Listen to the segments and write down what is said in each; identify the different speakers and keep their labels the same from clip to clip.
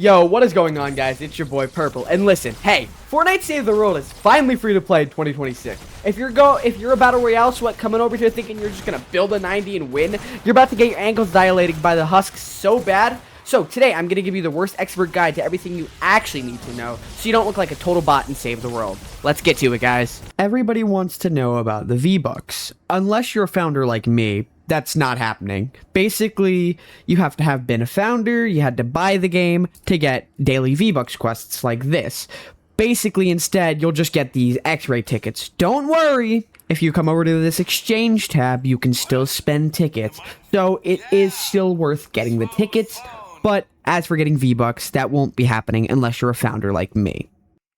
Speaker 1: Yo, what is going on, guys? It's your boy Purple. And listen, hey, Fortnite Save the World is finally free to play in 2026. If you're a Battle Royale sweat coming over here thinking you're just gonna build a 90 and win, you're about to get your ankles dilated by the husks so bad. So today I'm gonna give you the worst expert guide to everything you actually need to know, so you don't look like a total bot and save the world. Let's get to it, guys. Everybody wants to know about the V-Bucks. Unless you're a founder like me, that's not happening. Basically, you have to have been a founder, you had to buy the game to get daily V-Bucks quests like this. Basically, instead, you'll just get these X-ray tickets. Don't worry, if you come over to this exchange tab, you can still spend tickets. So it is still worth getting the tickets, but as for getting V-Bucks, that won't be happening unless you're a founder like me.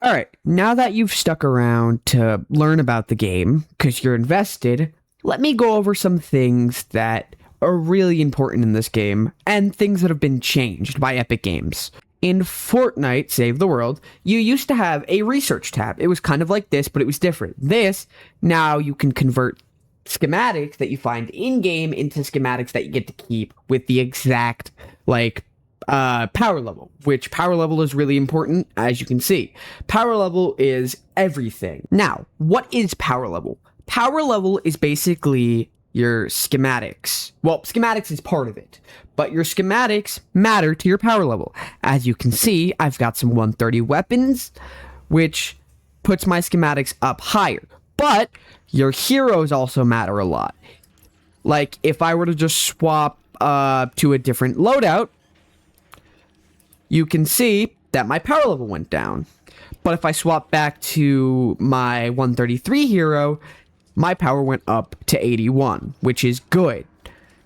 Speaker 1: Alright, now that you've stuck around to learn about the game, because you're invested, let me go over some things that are really important in this game, and things that have been changed by Epic Games. In Fortnite Save the World, you used to have a research tab. It was kind of like this, but it was different. Now you can convert schematics that you find in-game into schematics that you get to keep with the exact, power level, which power level is really important, as you can see. Power level is everything. Now, what is power level? Power level is basically your schematics. Well, schematics is part of it, but your schematics matter to your power level. As you can see, I've got some 130 weapons, which puts my schematics up higher. But your heroes also matter a lot. Like, if I were to just swap to a different loadout, you can see that my power level went down. But if I swap back to my 133 hero, my power went up to 81, which is good.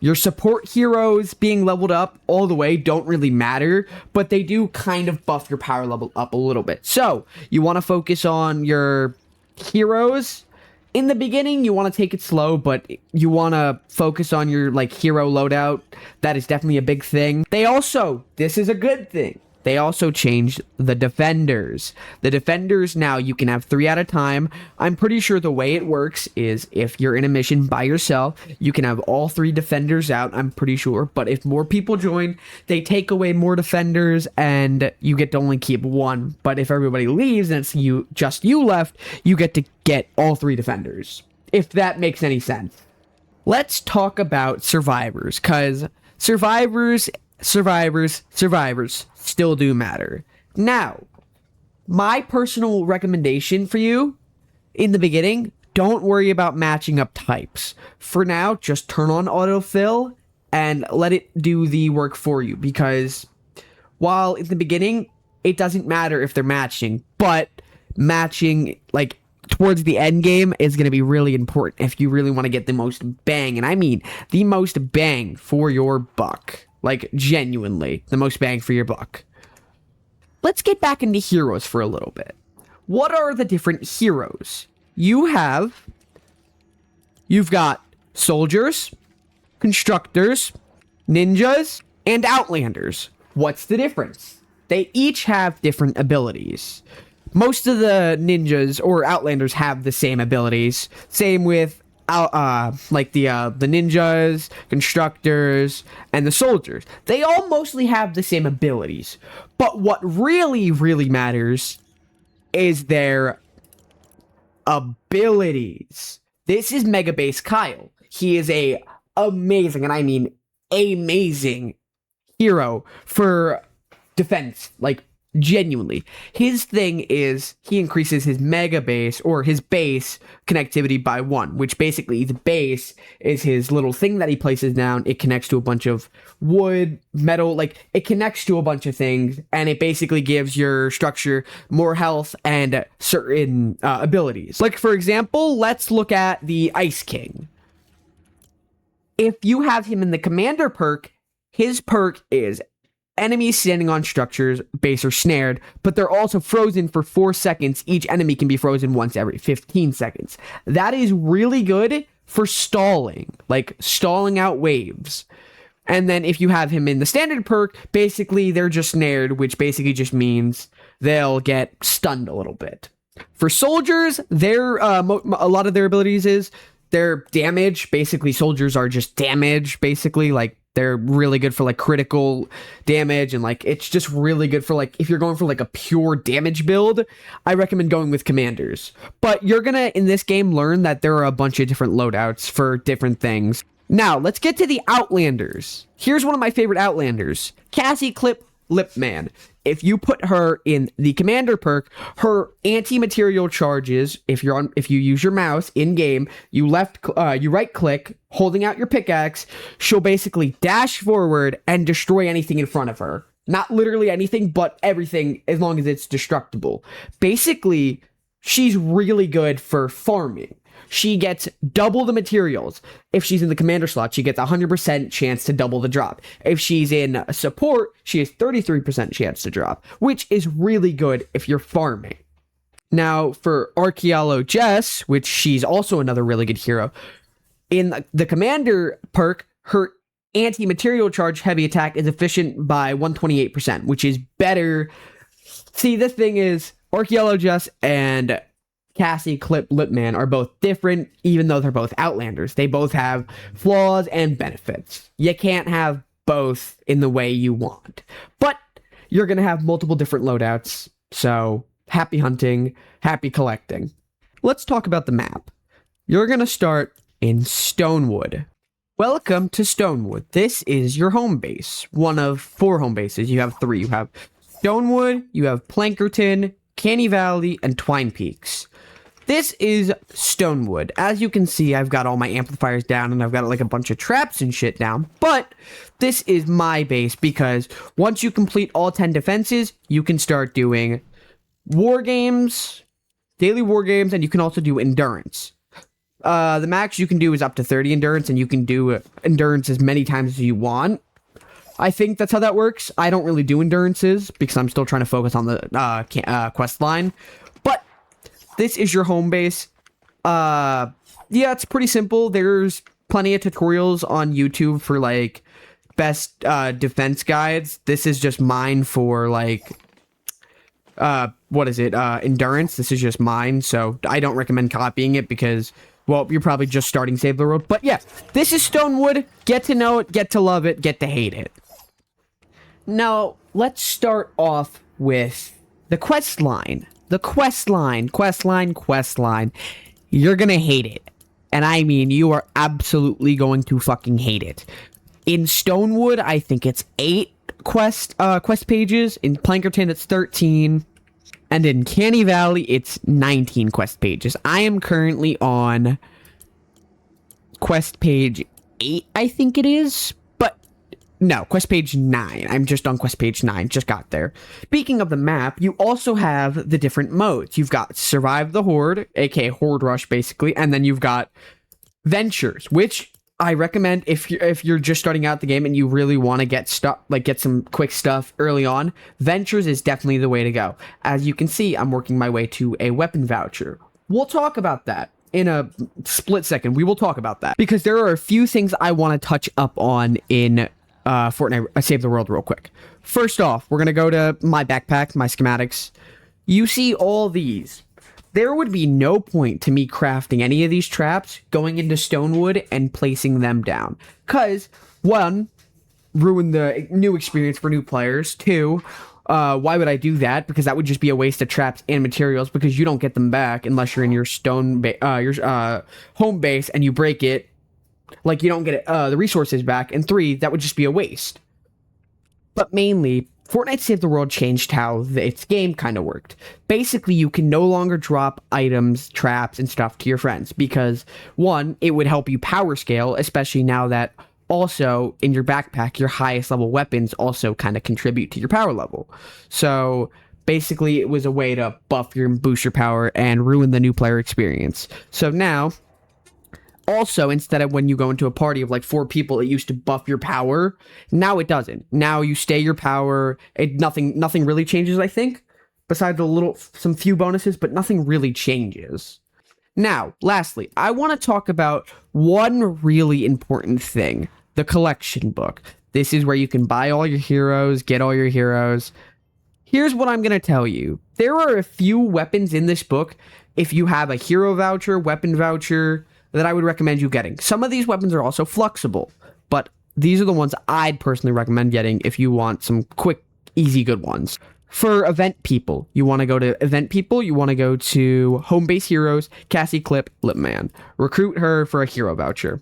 Speaker 1: Your support heroes being leveled up all the way don't really matter, but they do kind of buff your power level up a little bit. So, you want to focus on your heroes. In the beginning, you want to take it slow, but you want to focus on your, hero loadout. That is definitely a big thing. This is a good thing. They also changed the defenders. The defenders now you can have 3 at a time. I'm pretty sure the way it works is if you're in a mission by yourself, you can have all 3 defenders out, I'm pretty sure. But if more people join, they take away more defenders and you get to only keep 1. But if everybody leaves and it's just you left, you get to get all 3 defenders. If that makes any sense. Let's talk about survivors, because survivors still do matter. Now, my personal recommendation for you in the beginning, don't worry about matching up types. For now, just turn on autofill and let it do the work for you, because while in the beginning, it doesn't matter if they're matching, but matching, towards the end game is going to be really important if you really want to get the most bang, and I mean the most bang for your buck. Genuinely, the most bang for your buck. Let's get back into heroes for a little bit. What are the different heroes? You've got soldiers, constructors, ninjas, and outlanders. What's the difference? They each have different abilities. Most of the ninjas or outlanders have the same abilities. Same with the ninjas, constructors, and the soldiers. They all mostly have the same abilities. But what really, really matters is their abilities. This is Mega Base Kyle. He is a amazing, and I mean amazing, hero for defense. Genuinely. His thing is he increases his mega base or his base connectivity by 1, which basically the base is his little thing that he places down. It connects to a bunch of wood, metal, it connects to a bunch of things, and it basically gives your structure more health and certain abilities. For example, let's look at the Ice King. If you have him in the commander perk, his perk is enemies standing on structures, base, are snared, but they're also frozen for 4 seconds. Each enemy can be frozen once every 15 seconds. That is really good for stalling, stalling out waves. And then if you have him in the standard perk, basically they're just snared, which basically just means they'll get stunned a little bit. For soldiers, a lot of their abilities is their damage. Basically, soldiers are just damage, basically, They're really good for like critical damage, and like it's just really good for like if you're going for like a pure damage build, I recommend going with commanders. But you're gonna in this game learn that there are a bunch of different loadouts for different things. Now, let's get to the Outlanders. Here's one of my favorite Outlanders, Cassie Clip Lipman. If you put her in the commander perk, her anti-material charges, if you use your mouse in game, you right click, holding out your pickaxe, she'll basically dash forward and destroy anything in front of her. Not literally anything, but everything as long as it's destructible. Basically, she's really good for farming. She gets double the materials. If she's in the commander slot, she gets 100% chance to double the drop. If she's in support, she has 33% chance to drop, which is really good if you're farming. Now, for Archaeologist, which she's also another really good hero, in the commander perk, her anti-material charge heavy attack is efficient by 128%, which is better. See, the thing is, Archaeologist and Cassie Clip Lipman are both different, even though they're both Outlanders. They both have flaws and benefits. You can't have both in the way you want. But you're going to have multiple different loadouts, so happy hunting, happy collecting. Let's talk about the map. You're going to start in Stonewood. Welcome to Stonewood. This is your home base, one of 4 home bases. You have 3. You have Stonewood, you have Plankerton, Canny Valley, and Twine Peaks. This is Stonewood. As you can see, I've got all my amplifiers down and I've got like a bunch of traps and shit down. But this is my base because once you complete all 10 defenses, you can start doing war games, daily war games, and you can also do endurance. The max you can do is up to 30 endurance, and you can do endurance as many times as you want. I think that's how that works. I don't really do endurances because I'm still trying to focus on the quest line. But this is your home base. Yeah, it's pretty simple. There's plenty of tutorials on YouTube for like best defense guides. This is just mine for like endurance. This is just mine, so I don't recommend copying it because, well, you're probably just starting Save the World. But yeah, this is Stonewood. Get to know it, get to love it, get to hate it. Now, let's start off with the quest line. The quest line. You're gonna hate it. And I mean, you are absolutely going to fucking hate it. In Stonewood, I think it's 8 quest pages. In Plankerton, it's 13. And in Canny Valley, it's 19 quest pages. I am currently on quest page 8, I think it is. No, quest page 9. I'm just on quest page 9. Just got there. Speaking of the map, you also have the different modes. You've got Survive the Horde, aka Horde Rush, basically, and then you've got Ventures, which I recommend if you're just starting out the game and you really want to get some quick stuff early on. Ventures is definitely the way to go. As you can see, I'm working my way to a weapon voucher. We'll talk about that in a split second. We will talk about that because there are a few things I want to touch up on in Fortnite Save the World real quick. First off, we're gonna go to my backpack, my schematics. You see all these. There would be no point to me crafting any of these traps, going into Stonewood and placing them down. Cause, 1, ruin the new experience for new players. 2, why would I do that? Because that would just be a waste of traps and materials because you don't get them back unless you're in your home base and you break it. Like, you don't get the resources back. And 3, that would just be a waste. But mainly, Fortnite Save the World changed how its game kind of worked. Basically, you can no longer drop items, traps, and stuff to your friends. Because, 1, it would help you power scale, especially now that also in your backpack, your highest level weapons also kind of contribute to your power level. So, basically, it was a way to buff your and boost your power and ruin the new player experience. So now, also, instead of when you go into a party of like 4 people, it used to buff your power. Now it doesn't. Now you stay your power. Nothing really changes, I think. Besides some few bonuses, but nothing really changes. Now, lastly, I want to talk about one really important thing. The collection book. This is where you can buy all your heroes, get all your heroes. Here's what I'm going to tell you. There are a few weapons in this book. If you have a hero voucher, weapon voucher, that I would recommend you getting. Some of these weapons are also flexible, but these are the ones I'd personally recommend getting if you want some quick, easy, good ones. For event people, you want to go to Homebase Heroes, Cassie Clip, Lipman. Recruit her for a hero voucher.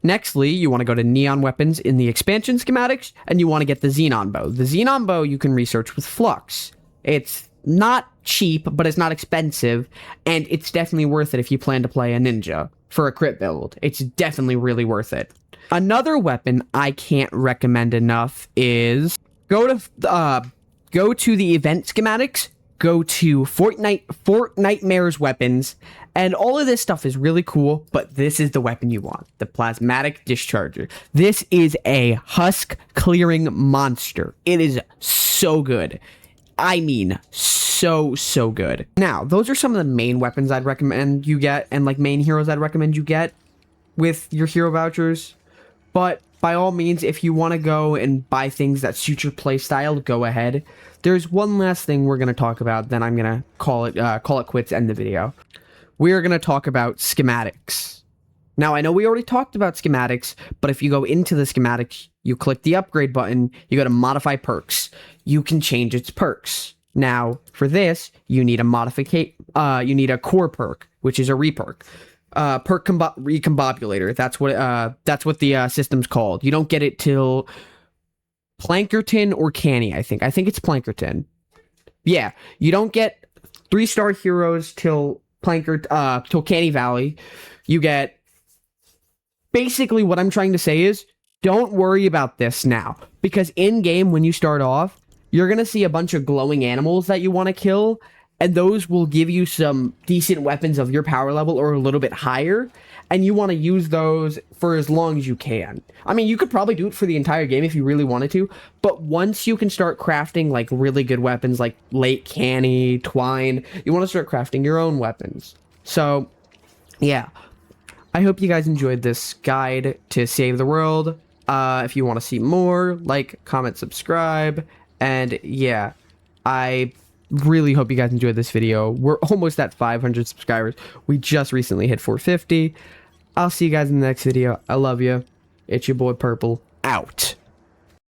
Speaker 1: Nextly, you want to go to Neon Weapons in the expansion schematics, and you want to get the Xenon Bow. The Xenon Bow you can research with Flux. It's not cheap, but it's not expensive, and it's definitely worth it if you plan to play a ninja for a crit build. It's definitely really worth it. Another weapon I can't recommend enough is go to the event schematics, go to Fortnite's weapons, and all of this stuff is really cool, but this is the weapon you want, the Plasmatic Discharger. This is a husk clearing monster. It is so good. I mean, so good. Now, those are some of the main weapons I'd recommend you get, and like main heroes I'd recommend you get with your hero vouchers. But by all means, if you want to go and buy things that suit your playstyle, go ahead. There's one last thing we're going to talk about, then I'm going to call it quits, end the video. We are going to talk about schematics. Now, I know we already talked about schematics, but if you go into the schematics, you click the upgrade button, you go to modify perks. You can change its perks. Now, for this, you need you need a core perk, which is a reperk. Perk recombobulator. That's what the system's called. You don't get it till Plankerton or Canny, I think. I think it's Plankerton. Yeah, you don't get 3-star heroes till Canny Valley. You get... Basically, what I'm trying to say is, don't worry about this now. Because in-game, when you start off, you're going to see a bunch of glowing animals that you want to kill, and those will give you some decent weapons of your power level or a little bit higher, and you want to use those for as long as you can. I mean, you could probably do it for the entire game if you really wanted to, but once you can start crafting like really good weapons like Late Canny, Twine, you want to start crafting your own weapons. So, yeah. I hope you guys enjoyed this guide to save the world. If you want to see more, like, comment, subscribe, and yeah, I really hope you guys enjoyed this video. We're almost at 500 subscribers. We just recently hit 450. I'll see you guys in the next video. I love you. It's your boy Purple, out.